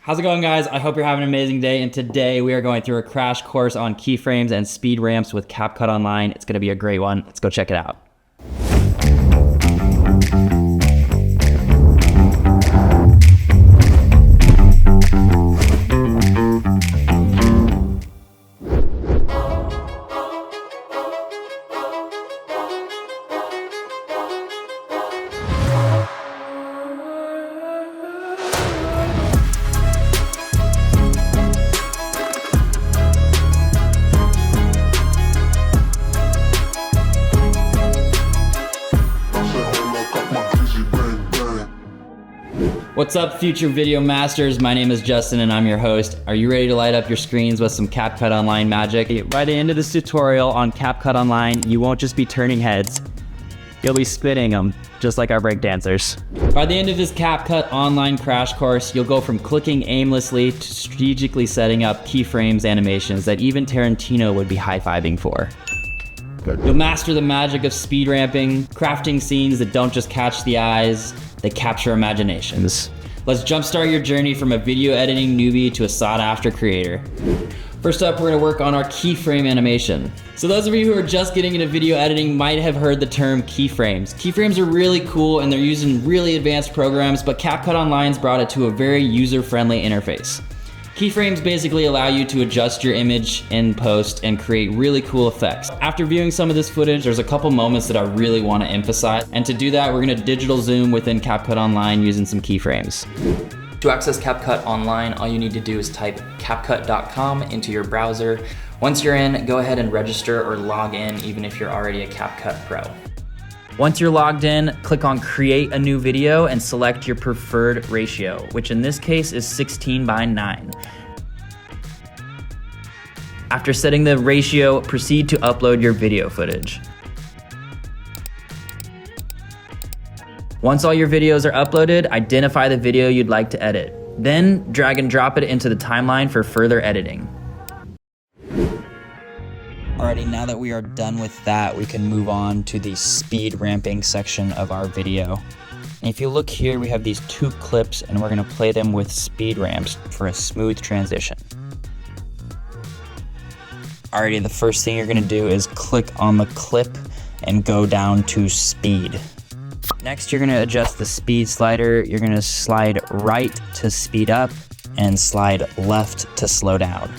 How's it going, guys? I hope you're having an amazing day, and today we are going through a crash course on keyframes and speed ramps with CapCut Online. It's gonna be a great one. Let's go check it out. What's up, future video masters? My name is Justin and I'm your host. Are you ready to light up your screens with some CapCut Online magic? By the end of this tutorial on CapCut Online, you won't just be turning heads, you'll be spinning them, just like our breakdancers. By the end of this CapCut Online crash course, you'll go from clicking aimlessly to strategically setting up keyframes animations that even Tarantino would be high-fiving for. You'll master the magic of speed ramping, crafting scenes that don't just catch the eyes, they capture imaginations. Let's jumpstart your journey from a video editing newbie to a sought-after creator. First up, we're gonna work on our keyframe animation. So those of you who are just getting into video editing might have heard the term keyframes. Keyframes are really cool and they're used in really advanced programs, but CapCut Online's brought it to a very user-friendly interface. Keyframes basically allow you to adjust your image in post and create really cool effects. After viewing some of this footage, there's a couple moments that I really want to emphasize. And to do that, we're gonna digital zoom within CapCut Online using some keyframes. To access CapCut Online, all you need to do is type CapCut.com into your browser. Once you're in, go ahead and register or log in, even if you're already a CapCut Pro. Once you're logged in, click on Create a New Video and select your preferred ratio, which in this case is 16:9. After setting the ratio, proceed to upload your video footage. Once all your videos are uploaded, identify the video you'd like to edit. Then drag and drop it into the timeline for further editing. Alrighty, now that we are done with that, we can move on to the speed ramping section of our video. And if you look here, we have these two clips and we're gonna play them with speed ramps for a smooth transition. Alrighty, the first thing you're gonna do is click on the clip and go down to speed. Next, you're gonna adjust the speed slider. You're gonna slide right to speed up and slide left to slow down.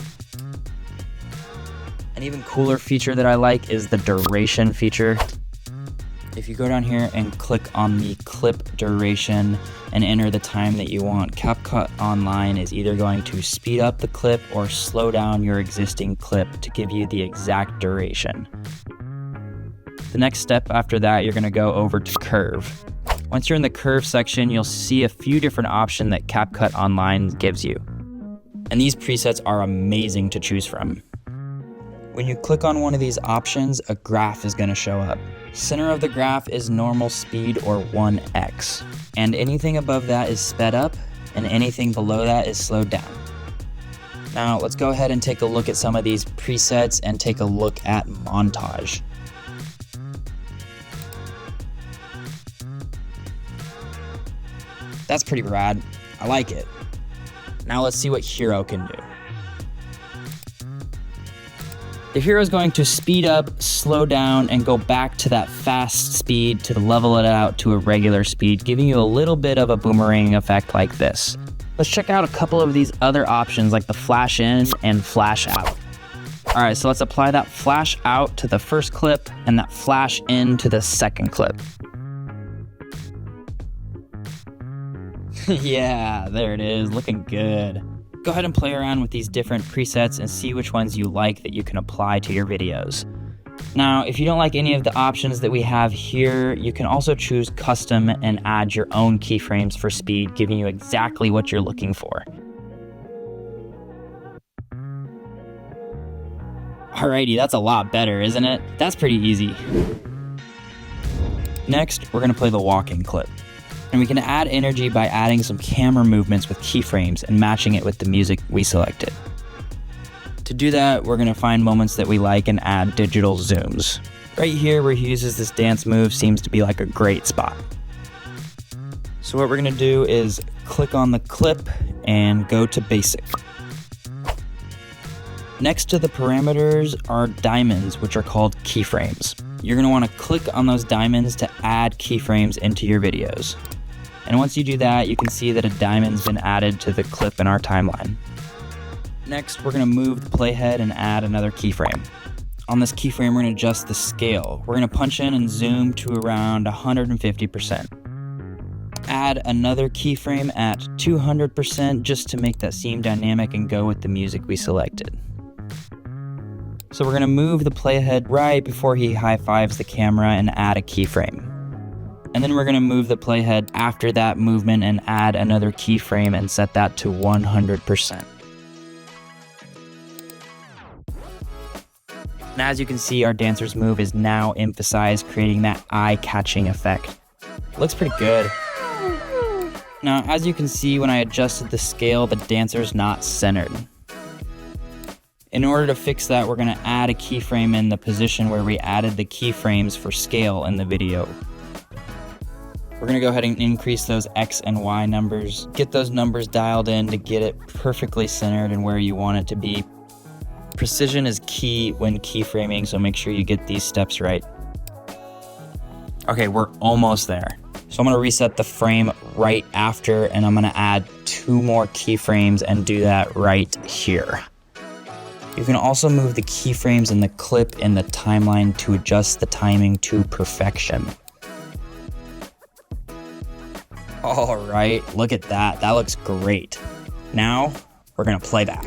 An even cooler feature that I like is the duration feature. If you go down here and click on the clip duration and enter the time that you want, CapCut Online is either going to speed up the clip or slow down your existing clip to give you the exact duration. The next step after that, you're gonna go over to curve. Once you're in the curve section, you'll see a few different options that CapCut Online gives you. And these presets are amazing to choose from. When you click on one of these options, a graph is going to show up. Center of the graph is normal speed or 1x, and anything above that is sped up, and anything below that is slowed down. Now let's go ahead and take a look at some of these presets and take a look at montage. That's pretty rad. I like it. Now let's see what hero can do. The hero is going to speed up, slow down, and go back to that fast speed to level it out to a regular speed, giving you a little bit of a boomerang effect like this. Let's check out a couple of these other options like the flash in and flash out. All right, so let's apply that flash out to the first clip and that flash in to the second clip. Yeah, there it is, looking good. Go ahead and play around with these different presets and see which ones you like that you can apply to your videos. Now, if you don't like any of the options that we have here, you can also choose custom and add your own keyframes for speed, giving you exactly what you're looking for. Alrighty, that's a lot better, isn't it? That's pretty easy. Next, we're gonna play the walking clip. And we can add energy by adding some camera movements with keyframes and matching it with the music we selected. To do that, we're gonna find moments that we like and add digital zooms. Right here where he uses this dance move seems to be like a great spot. So what we're gonna do is click on the clip and go to basic. Next to the parameters are diamonds, which are called keyframes. You're gonna wanna click on those diamonds to add keyframes into your videos. And once you do that, you can see that a diamond's been added to the clip in our timeline. Next, we're gonna move the playhead and add another keyframe. On this keyframe, we're gonna adjust the scale. We're gonna punch in and zoom to around 150%. Add another keyframe at 200% just to make that seem dynamic and go with the music we selected. So we're gonna move the playhead right before he high-fives the camera and add a keyframe. And then we're gonna move the playhead after that movement and add another keyframe and set that to 100%. And as you can see, our dancer's move is now emphasized, creating that eye-catching effect. Looks pretty good. Now, as you can see, when I adjusted the scale, the dancer's not centered. In order to fix that, we're gonna add a keyframe in the position where we added the keyframes for scale in the video. We're gonna go ahead and increase those X and Y numbers, get those numbers dialed in to get it perfectly centered and where you want it to be. Precision is key when keyframing, so make sure you get these steps right. Okay, we're almost there. So I'm gonna reset the frame right after, and I'm gonna add 2 more keyframes and do that right here. You can also move the keyframes in the clip in the timeline to adjust the timing to perfection. All right, look at that. That looks great. Now, we're gonna play back.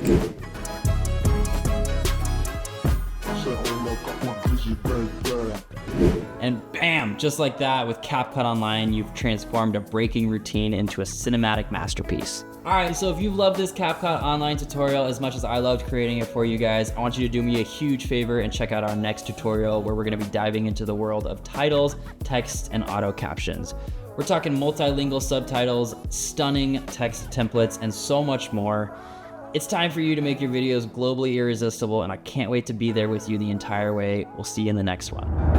And bam, just like that, with CapCut Online, you've transformed a breaking routine into a cinematic masterpiece. All right, so if you've loved this CapCut Online tutorial as much as I loved creating it for you guys, I want you to do me a huge favor and check out our next tutorial where we're gonna be diving into the world of titles, text, and auto captions. We're talking multilingual subtitles, stunning text templates, and so much more. It's time for you to make your videos globally irresistible, and I can't wait to be there with you the entire way. We'll see you in the next one.